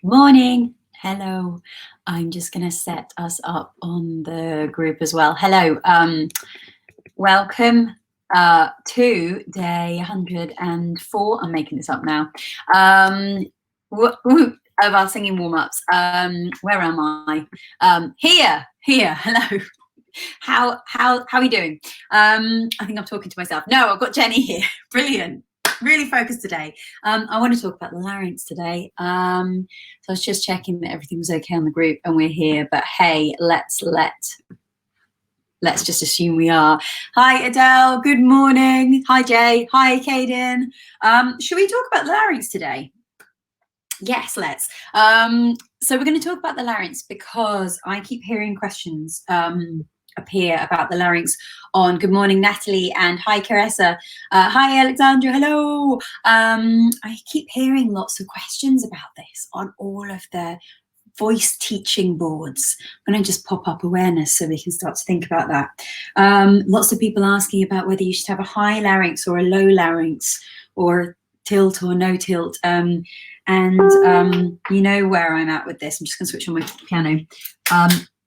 Good morning. Hello. I'm just going to set us up on the group as well. Hello. Welcome to day 104. I'm making this up now. Of our singing warm-ups. Where am I? Here. Hello. How are you doing? I think I'm talking to myself. No, I've got Jenny here. Brilliant. Really focused today. I want to talk about the larynx today. So I was just checking that everything was okay on the group and we're here. But hey, let's just assume we are. Hi, Adele. Good morning. Hi, Jay. Hi, Kaden. Should we talk about the larynx today? Yes, let's. So we're going to talk about the larynx because I keep hearing questions appear about the larynx on Good Morning, Natalie, and hi, Caressa. Hi, Alexandra. Hello. I keep hearing lots of questions about this on all of the voice teaching boards. I'm going to just pop up awareness so we can start to think about that. Lots of people asking about whether you should have a high larynx or a low larynx, or tilt or no tilt. And you know where I'm at with this. I'm just going to switch on my piano.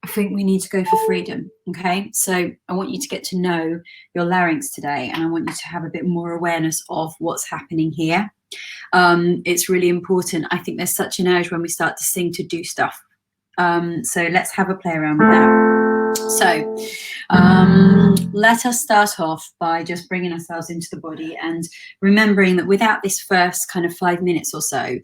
I think we need to go for freedom, okay? So I want you to get to know your larynx today, and I want you to have a bit more awareness of what's happening here. It's really important. I think there's such an urge when we start to sing to do stuff. So let's have a play around with that. So let us start off by just bringing ourselves into the body and remembering that without this first kind of 5 minutes or so,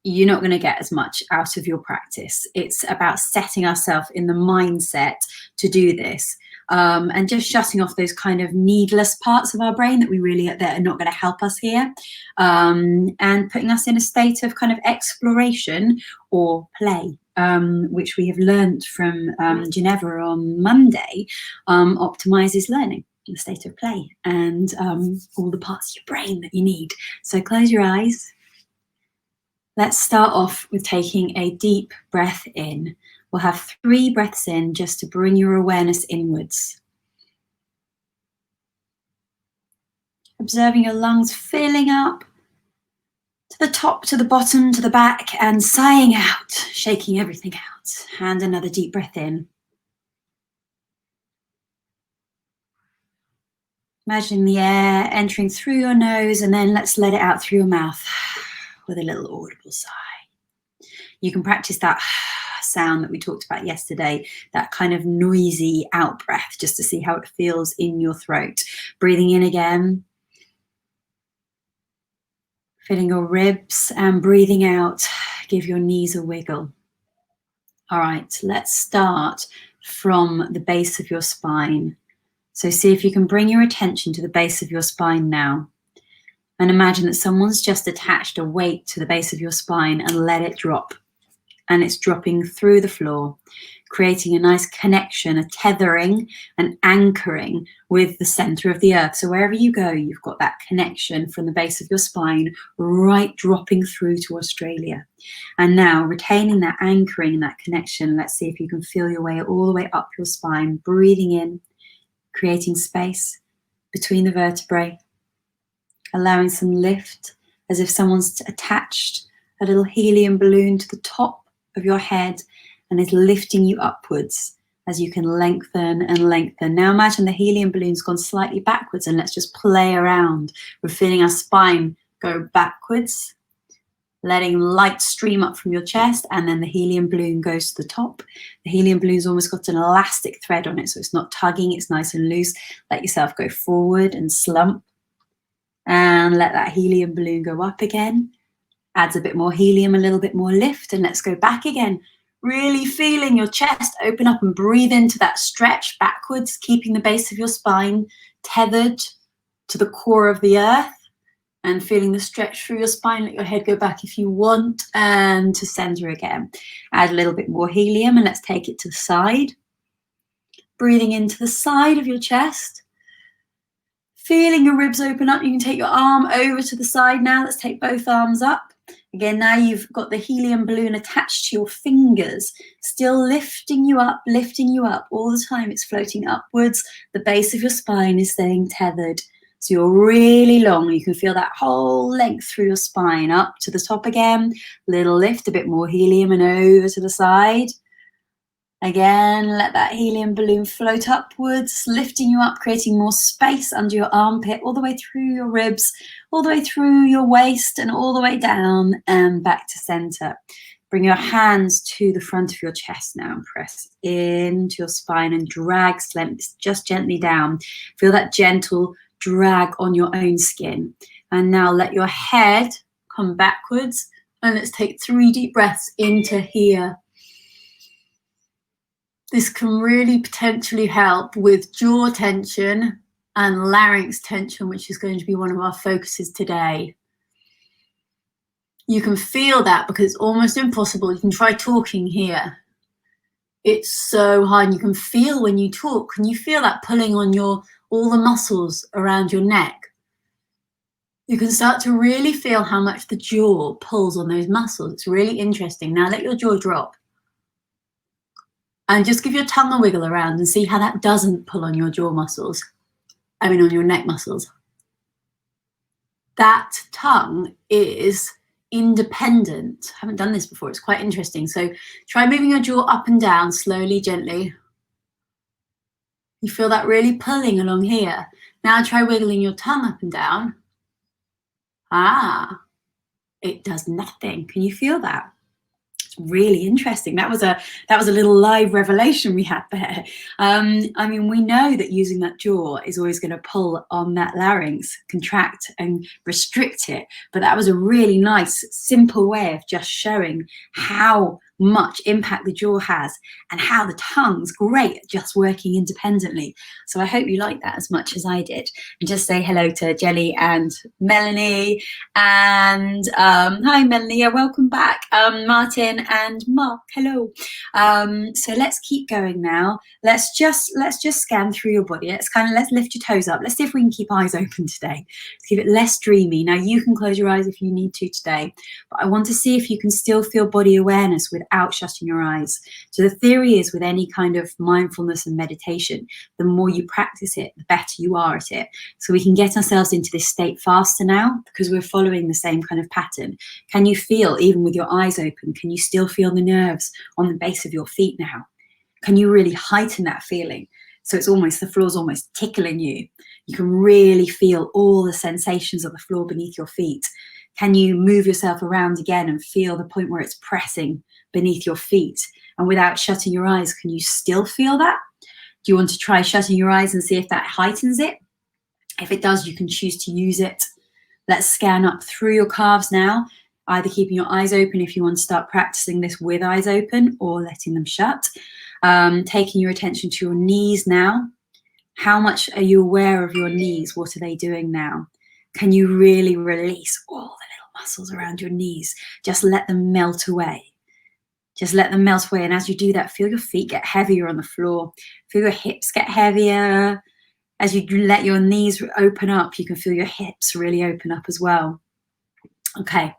you're not going to get as much out of your practice. It's about setting ourselves in the mindset to do this, and just shutting off those kind of needless parts of our brain that are not going to help us here, and putting us in a state of kind of exploration or play, which we have learned from Geneva on Monday, optimizes learning. The state of play and all the parts of your brain that you need. So close your eyes. Let's start off with taking a deep breath in. We'll have 3 breaths in just to bring your awareness inwards. Observing your lungs filling up to the top, to the bottom, to the back, and sighing out, shaking everything out. And another deep breath in. Imagine the air entering through your nose, and then let's let it out through your mouth with a little audible sigh. You can practice that sound that we talked about yesterday, that kind of noisy out breath, just to see how it feels in your throat. Breathing in again. Filling your ribs and breathing out. Give your knees a wiggle. All right, let's start from the base of your spine. So see if you can bring your attention to the base of your spine now. And imagine that someone's just attached a weight to the base of your spine and let it drop. And it's dropping through the floor, creating a nice connection, a tethering, an anchoring with the center of the earth. So wherever you go, you've got that connection from the base of your spine, right dropping through to Australia. And now retaining that anchoring, that connection, let's see if you can feel your way all the way up your spine, breathing in, creating space between the vertebrae. Allowing some lift, as if someone's attached a little helium balloon to the top of your head and is lifting you upwards as you can lengthen and lengthen. Now imagine the helium balloon's gone slightly backwards, and let's just play around. We're feeling our spine go backwards, letting light stream up from your chest, and then the helium balloon goes to the top. The helium balloon's almost got an elastic thread on it, so it's not tugging, it's nice and loose. Let yourself go forward and slump. And let that helium balloon go up again. Adds a bit more helium, a little bit more lift, and let's go back again. Really feeling your chest open up and breathe into that stretch backwards, keeping the base of your spine tethered to the core of the earth, and feeling the stretch through your spine. Let your head go back if you want, and to center again. Add a little bit more helium, and let's take it to the side. Breathing into the side of your chest. Feeling your ribs open up. You can take your arm over to the side now. Let's take both arms up. Again, now you've got the helium balloon attached to your fingers, still lifting you up all the time. It's floating upwards. The base of your spine is staying tethered. So you're really long. You can feel that whole length through your spine, up to the top again. Little lift, a bit more helium, and over to the side. Again, let that helium balloon float upwards, lifting you up, creating more space under your armpit, all the way through your ribs, all the way through your waist, and all the way down and back to center. Bring your hands to the front of your chest now and press into your spine and drag just gently down. Feel that gentle drag on your own skin. And now let your head come backwards, and let's take 3 deep breaths into here. This can really potentially help with jaw tension and larynx tension, which is going to be one of our focuses today. You can feel that because it's almost impossible. You can try talking here. It's so hard. And you can feel when you talk. Can you feel that pulling on all the muscles around your neck? You can start to really feel how much the jaw pulls on those muscles. It's really interesting. Now let your jaw drop. And just give your tongue a wiggle around and see how that doesn't pull on your jaw muscles. On your neck muscles. That tongue is independent. I haven't done this before. It's quite interesting. So try moving your jaw up and down slowly, gently. You feel that really pulling along here. Now try wiggling your tongue up and down. It does nothing. Can you feel that? Really interesting. That was a little live revelation we had there. We know that using that jaw is always going to pull on that larynx, contract and restrict it. But that was a really nice, simple way of just showing how much impact the jaw has and how the tongue's great at just working independently. So I hope you like that as much as I did. And just say hello to Jelly and Melanie. And hi, Melanie. Welcome back. Martin and Mark. Hello. So let's keep going now. Let's just scan through your body. Let's lift your toes up. Let's see if we can keep eyes open today. Let's keep it less dreamy. Now you can close your eyes if you need to today, but I want to see if you can still feel body awareness without shutting your eyes. So the theory is with any kind of mindfulness and meditation, the more you practice it, the better you are at it. So we can get ourselves into this state faster now because we're following the same kind of pattern. Can you feel, even with your eyes open, can you still feel the nerves on the base of your feet now? Can you really heighten that feeling? So it's almost, the floor's almost tickling you. You can really feel all the sensations of the floor beneath your feet. Can you move yourself around again and feel the point where it's pressing beneath your feet? And without shutting your eyes, can you still feel that? Do you want to try shutting your eyes and see if that heightens it? If it does, you can choose to use it. Let's scan up through your calves now, either keeping your eyes open if you want to start practicing this with eyes open or letting them shut. Taking your attention to your knees now. How much are you aware of your knees? What are they doing now? Can you really release all the little muscles around your knees? Just let them melt away. Just let them melt away. And as you do that, feel your feet get heavier on the floor. Feel your hips get heavier. As you let your knees open up, you can feel your hips really open up as well. Okay.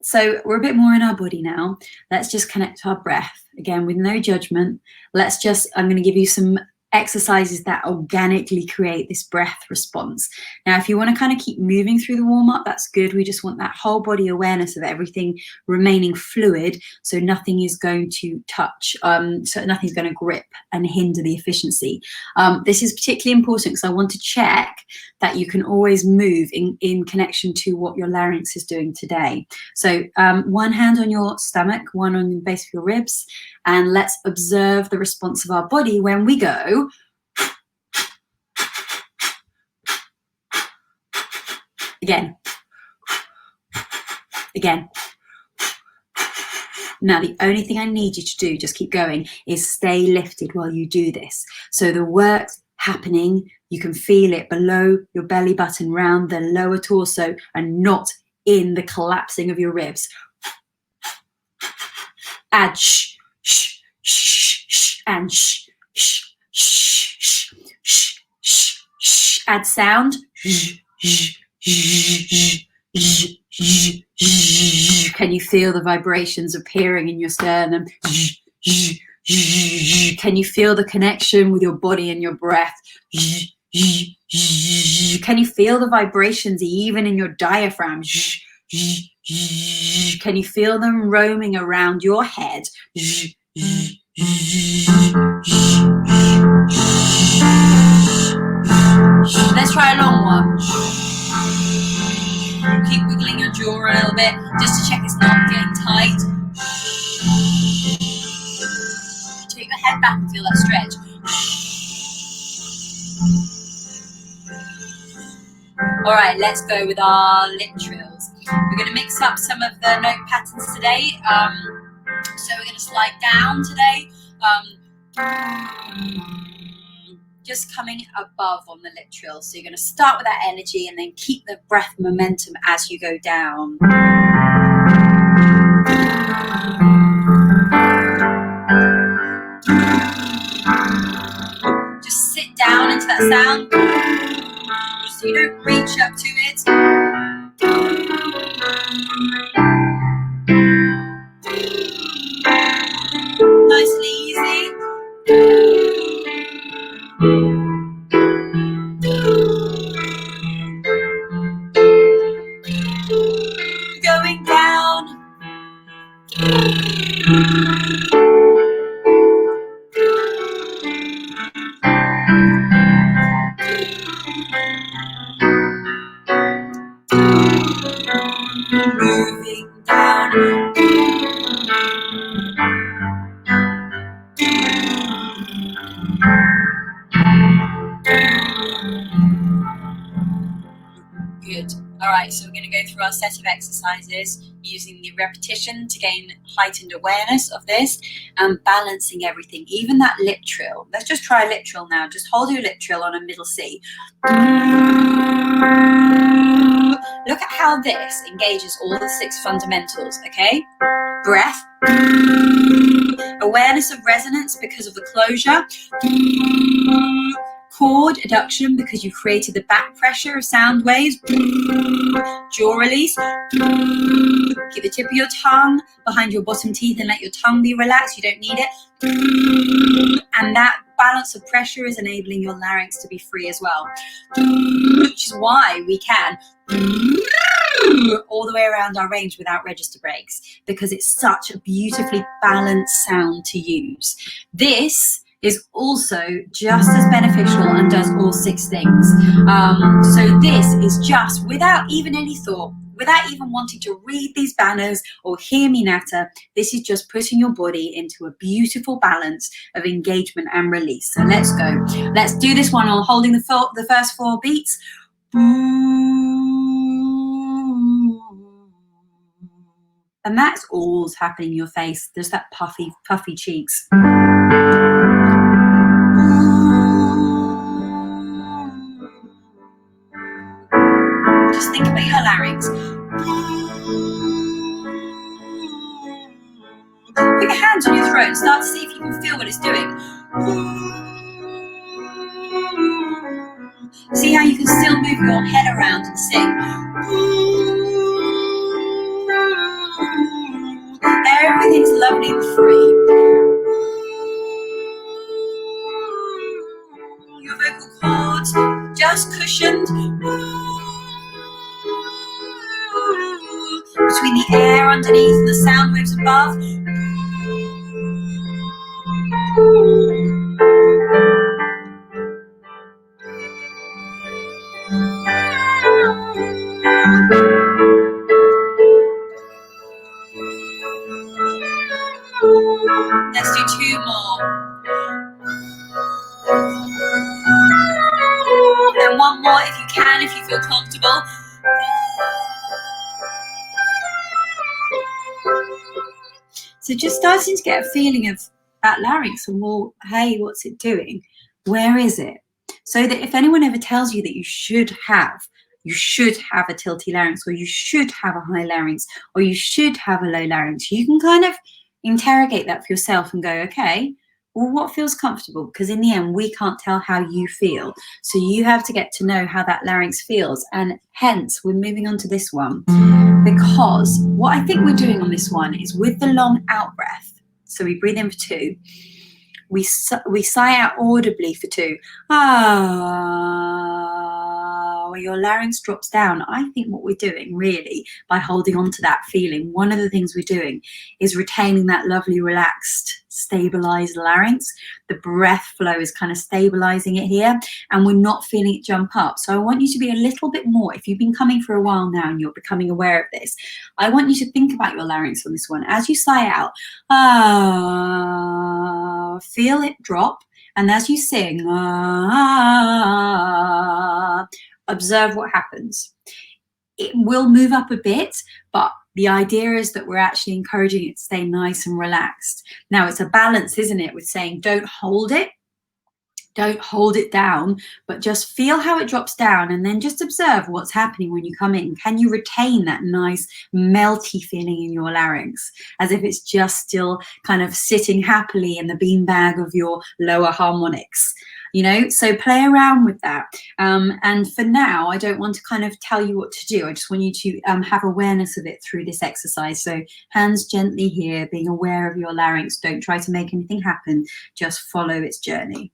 So we're a bit more in our body now. Let's just connect to our breath. Again, with no judgment. I'm going to give you some exercises that organically create this breath response. Now, if you want to kind of keep moving through the warm-up, that's good. We just want that whole body awareness of everything remaining fluid, so nothing is going to touch, so nothing's going to grip and hinder the efficiency. This is particularly important because I want to check that you can always move in connection to what your larynx is doing today. So one hand on your stomach, one on the base of your ribs, and let's observe the response of our body when we go. Again. Now, the only thing I need you to do, just keep going, is stay lifted while you do this. So the work's happening, you can feel it below your belly button, round the lower torso, and not in the collapsing of your ribs. Add shh, shh, shh, shh, and shh, shh, shh, shh, shh, shh, shh. Add sound. Can you feel the vibrations appearing in your sternum? Can you feel the connection with your body and your breath? Can you feel the vibrations even in your diaphragm? Can you feel them roaming around your head? Let's try a long one. Keep wiggling your jaw a little bit just to check it's not getting tight. Take your head back and feel that stretch. All right, let's go with our lip trills. We're going to mix up some of the note patterns today. So we're going to slide down today. Just coming above on the lip trill. So you're going to start with that energy and then keep the breath momentum as you go down. Just sit down into that sound so you don't reach up to it. Nice and easy. Going down. Moving down. Good. All right, so we're going to go through our set of exercises using the repetition to gain heightened awareness of this and balancing everything, even that lip trill. Let's just try a lip trill now. Just hold your lip trill on a middle C. Look at how this engages all the 6 fundamentals, okay? Breath, awareness of resonance because of the closure, cord adduction because you created the back pressure of sound waves, jaw release, keep the tip of your tongue behind your bottom teeth and let your tongue be relaxed, you don't need it, and that balance of pressure is enabling your larynx to be free as well, which is why we can all the way around our range without register breaks, because it's such a beautifully balanced sound to use. This is also just as beneficial and does all 6 things. So this is just, without even any thought, without even wanting to read these banners or hear me natter, this is just putting your body into a beautiful balance of engagement and release. So let's go. Let's do this one on holding the first 4 beats. And that's all's happening in your face. There's that puffy cheeks. Just think about your larynx. Put your hands on your throat and start to see if you can feel what it's doing. See how you can still move your head around and sing. Everything's lovely and free. Your vocal cords just cushioned between the air underneath and the sound waves above. Let's do 2 more. And 1 more if you can, if you feel comfortable. So just starting to get a feeling of that larynx and, well, hey, what's it doing? Where is it? So that if anyone ever tells you that you should have a tilty larynx, or you should have a high larynx, or you should have a low larynx, you can kind of interrogate that for yourself and go, okay, well, what feels comfortable? Because in the end, we can't tell how you feel. So you have to get to know how that larynx feels. And hence, we're moving on to this one. Because what I think we're doing on this one is with the long out breath. So we breathe in for 2. we sigh out audibly for 2. Where your larynx drops down. I think what we're doing really by holding on to that feeling, one of the things we're doing is retaining that lovely relaxed, stabilized larynx. The breath flow is kind of stabilizing it here, and we're not feeling it jump up. So I want you to be a little bit more, if you've been coming for a while now and you're becoming aware of this, I want you to think about your larynx on this one. As you sigh out, feel it drop. And as you sing, observe what happens. It will move up a bit, but the idea is that we're actually encouraging it to stay nice and relaxed. Now, it's a balance, isn't it, with saying don't hold it down, but just feel how it drops down, and then just observe what's happening when you come in. Can you retain that nice melty feeling in your larynx, as if it's just still kind of sitting happily in the beanbag of your lower harmonics? You know, so play around with that. And for now, I don't want to kind of tell you what to do. I just want you to have awareness of it through this exercise. So hands gently here, being aware of your larynx. Don't try to make anything happen. Just follow its journey.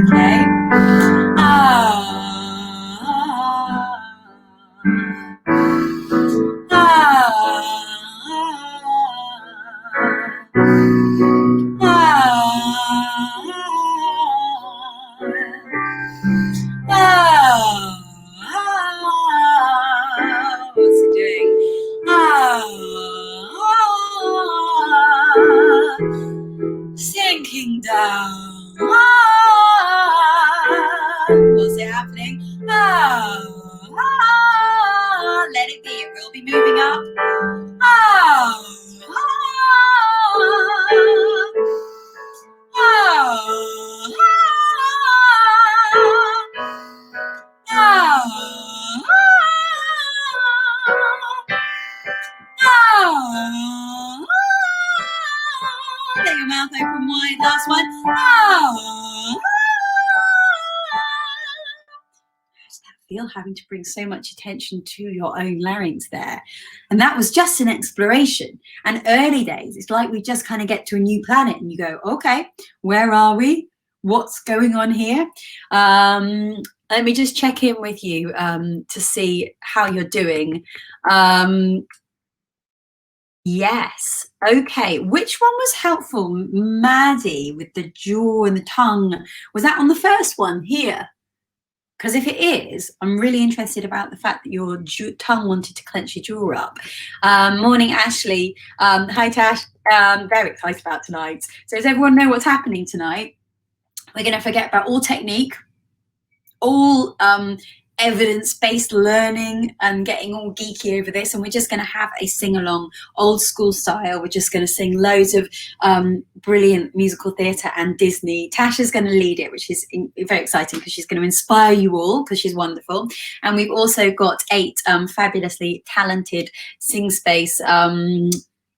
Okay. What's it doing? Sinking down. What's it happening? Let it be. It will be moving up. Let your mouth open wide. Last one. Feel having to bring so much attention to your own larynx there. And that was just an exploration. And early days, it's like we just kind of get to a new planet and you go, okay, where are we? What's going on here? Let me just check in with you to see how you're doing. Yes. Okay. Which one was helpful? Maddie, with the jaw and the tongue. Was that on the first one here? Because if it is, I'm really interested about the fact that your tongue wanted to clench your jaw up. Morning, Ashley. Hi, Tash. Very excited about tonight. So does everyone know what's happening tonight? We're going to forget about all technique, all evidence-based learning and getting all geeky over this, and we're just going to have a sing-along, old school style. We're just going to sing loads of brilliant musical theatre and Disney. Tasha's going to lead it, which is very exciting because she's going to inspire you all because she's wonderful. And we've also got 8 fabulously talented Sing Space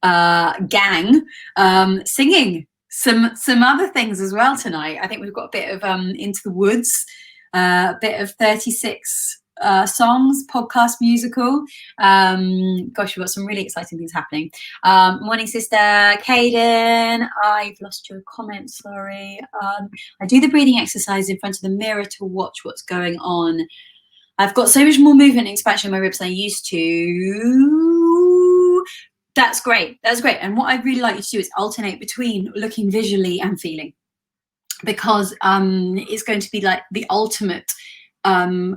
gang singing some other things as well tonight. I think we've got a bit of Into the Woods, a bit of 36 songs, podcast musical. Gosh, we've got some really exciting things happening. Morning, sister Kaden. I've lost your comment, sorry. I do the breathing exercise in front of the mirror to watch what's going on. I've got so much more movement and expansion in my ribs than I used to. That's great. That's great. And what I'd really like you to do is alternate between looking visually and feeling, because it's going to be like the ultimate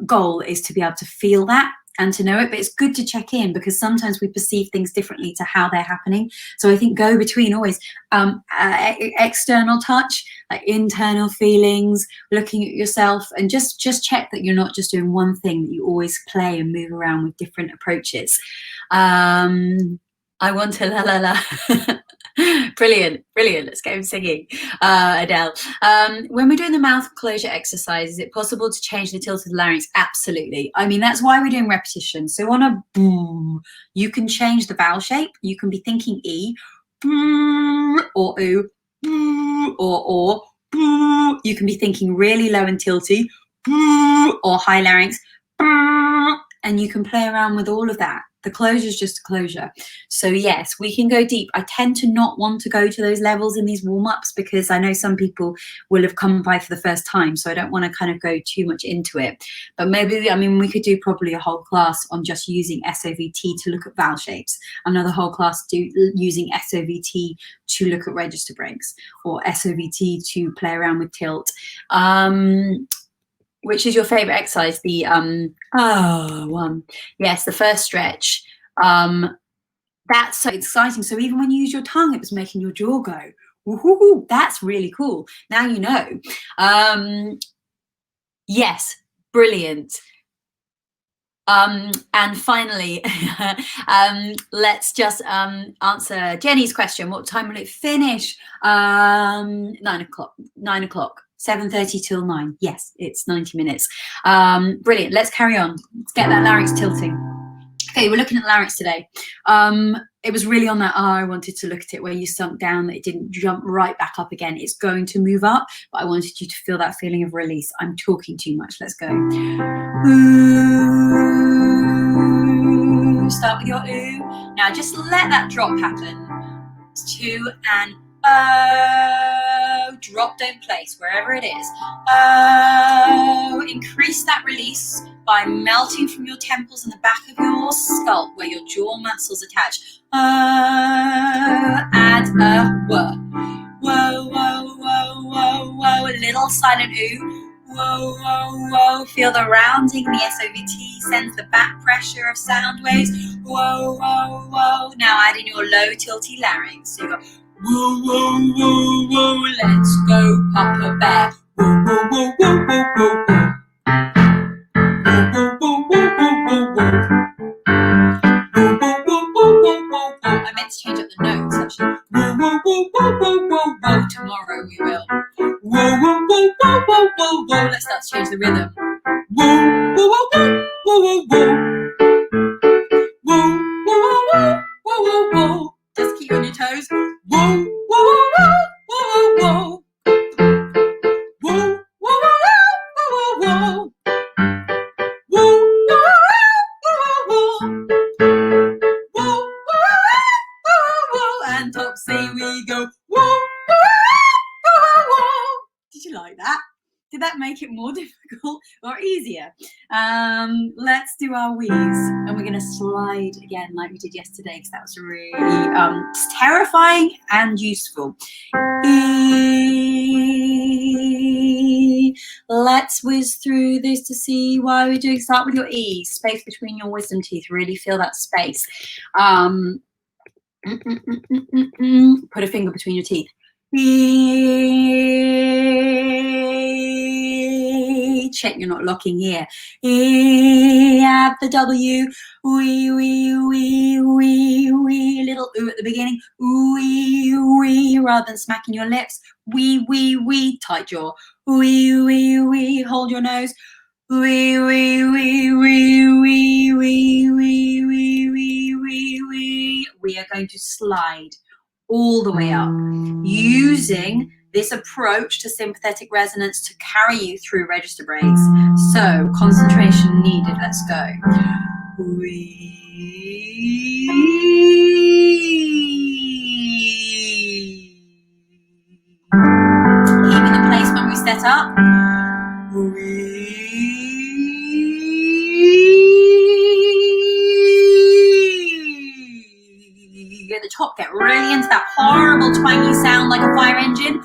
goal is to be able to feel that and to know it. But it's good to check in because sometimes we perceive things differently to how they're happening. So I think go between always external touch, like internal feelings, looking at yourself, and just check that you're not just doing one thing, that you always play and move around with different approaches. I want to la la la. Brilliant. Let's get him singing. Adele. When we're doing the mouth closure exercise, is it possible to change the tilt of the larynx? Absolutely. I mean, that's why we're doing repetition. So on a boom, you can change the vowel shape. You can be thinking E, or oo, or you can be thinking really low and tilty, or high larynx, and you can play around with all of that. The closure is just a closure. So yes, we can go deep. I tend to not want to go to those levels in these warm-ups because I know some people will have come by for the first time, so I don't want to kind of go too much into it. But maybe, I mean, we could do probably a whole class on just using SOVT to look at vowel shapes, another whole class using SOVT to look at register breaks, or SOVT to play around with tilt. Which is your favorite exercise? The one. Yes, the first stretch. That's so exciting. So even when you use your tongue, it was making your jaw go, woohoo, that's really cool. Now you know. Yes, brilliant. And finally, let's just answer Jenny's question. What time will it finish? 9 o'clock. 7:30 till 9. Yes, it's 90 minutes. Brilliant. Let's carry on. Let's get that larynx tilting. Okay, we're looking at the larynx today. It was really on that I wanted to look at it where you sunk down, that it didn't jump right back up again. It's going to move up, but I wanted you to feel that feeling of release. I'm talking too much. Let's go. Ooh. Start with your ooh. Now just let that drop happen. It's to and oh. Drop, don't place, wherever it is. Oh. Increase that release by melting from your temples and the back of your skull where your jaw muscles attach. Add a whoa. Whoa, whoa, whoa, whoa, whoa. A little silent ooh. Whoa, whoa, whoa. Feel the rounding, the SOVT sends the back pressure of sound waves. Whoa, whoa, whoa. Now add in your low tilty larynx. So you go whoa, whoa, whoa, whoa. Let's go, Papa Bear. Whoa, whoa, whoa, whoa, whoa, whoa, whoa. Whoa, whoa, whoa, whoa, whoa, whoa. Whoa, whoa, whoa, whoa, whoa, whoa. I meant to change up the notes actually. Whoa, whoa, whoa, whoa, whoa, whoa, whoa. Tomorrow we will. Whoa, whoa, whoa, whoa, whoa, whoa, whoa. Let's start to change the rhythm. Whoa, whoa, whoa, whoa, whoa, whoa. Whoa, whoa, whoa, whoa, whoa, whoa. Just keep on your toes. Whoa, whoa, whoa, whoa, whoa, whoa. Whoa, whoa, whoa, whoa, whoa, whoa. Whoa, whoa, whoa, whoa, whoa. And top C we go. Whoa, whoa, whoa. Did you like that? Did that make it more difficult or easier? Let's do our wheeze, and we're going to slide again like we did yesterday because that was really terrifying and useful. E. Let's whiz through this to see why we're doing. Start with your E, space between your wisdom teeth. Really feel that space. Put a finger between your teeth. E. Check you're not locking here. E. Add the W. Wee, wee, wee, wee, wee. Little ooh at the beginning. Wee, wee, rather than smacking your lips. Wee, wee, wee. Tight jaw. Wee, wee, wee. Hold your nose. Wee, wee, wee, wee, wee, wee, wee, wee, wee, wee, wee. We are going to slide all the way up, using this approach to sympathetic resonance to carry you through register breaks. So concentration needed. Let's go. Keeping the placement we set up. At the top, get really into that horrible twangy sound like a fire engine.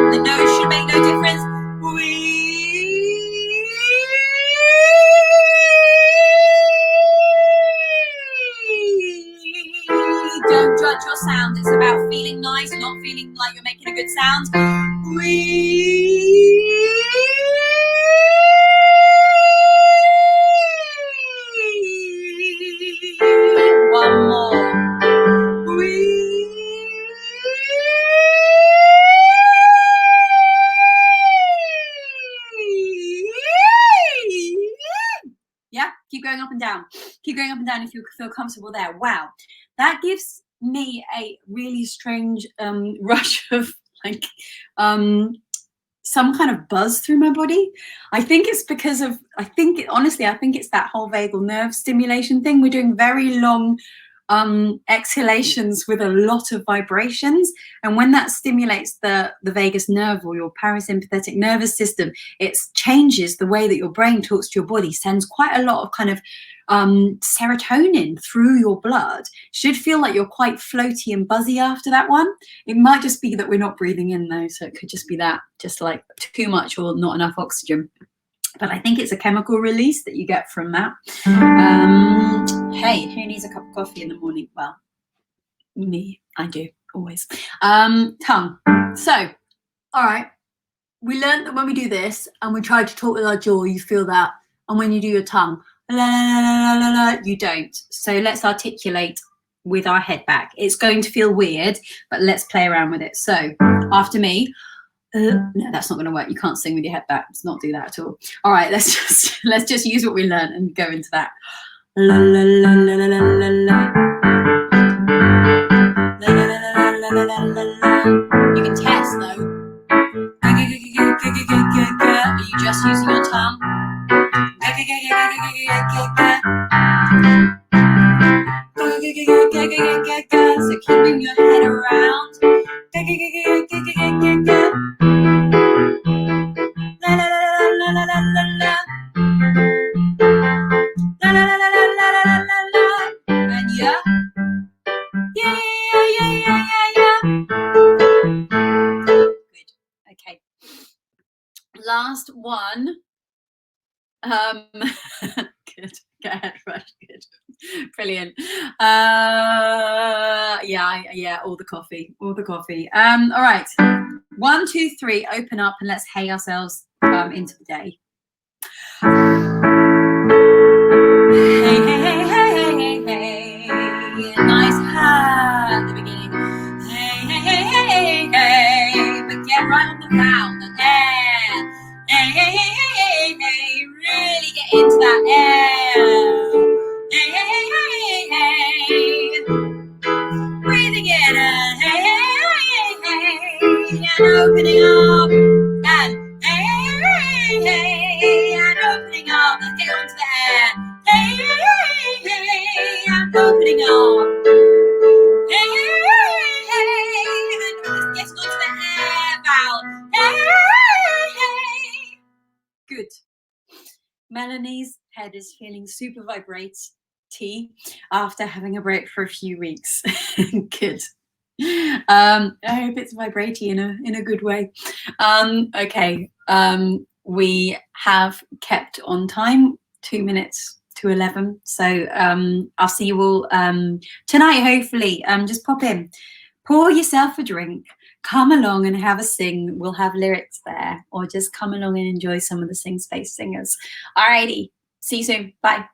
The nose should make no difference. Don't judge your sound. It's about feeling nice, not feeling like you're making a good sound. One more. Yeah, keep going up and down. Keep going up and down if you feel comfortable there. Wow, that gives me a really strange rush of like some kind of buzz through my body. I think it's because of, honestly, I think it's that whole vagal nerve stimulation thing. We're doing very long exhalations with a lot of vibrations, and when that stimulates the vagus nerve or your parasympathetic nervous system, it changes the way that your brain talks to your body, sends quite a lot of kind of serotonin through your blood. Should feel like you're quite floaty and buzzy after that one. It might just be that we're not breathing in though, so it could just be that, just like too much or not enough oxygen. But I think it's a chemical release that you get from that. Hey, who needs a cup of coffee in the morning? Well, me, I do, always. Tongue. So, all right, we learned that when we do this and we try to talk with our jaw, you feel that. And when you do your tongue, la, la, la, la, la, you don't. So let's articulate with our head back. It's going to feel weird, but let's play around with it. So after me, no, that's not going to work. You can't sing with your head back. Let's not do that at all. All right, let's just use what we learned and go into that. La, la, la, la, la, la, la, la. La, la, la, la, la, la, la, la. You can test though. Are you just using your tongue? So keeping your head around. La la la la la la la la. La la la la la la la la. And yeah. Yeah, yeah, yeah, yeah, yeah. Good. Okay. Last one. Good. Go ahead, Rush. Good. Brilliant. Yeah, all the coffee. All right. 1, 2, 3, open up and let's hay ourselves into the day. Hey, hey, hey, hey, hey, hey, hey. Nice ha at the beginning. Hey, hey, hey, hey, hey, hey. But get right on the vowel, the air. Hey, hey, hey, hey, hey, hey. Really get into that air. Hey, hey, hey, hey, hey. Breathing in and hey, hey, hey, hey. And opening up. And hey, hey, hey, and opening up. Let's get onto the air. Hey, hey, hey, and opening up. Hey, hey, and let's get onto the air vowel. Hey, hey. Good. Melanie's head is feeling super vibrate-y after having a break for a few weeks. Good. I hope it's vibrate-y in a good way. Okay. We have kept on time, 2 minutes to 11. So I'll see you all tonight, hopefully. Just pop in, pour yourself a drink, come along and have a sing. We'll have lyrics there, or just come along and enjoy some of the Sing Space singers. Alrighty, see you soon. Bye.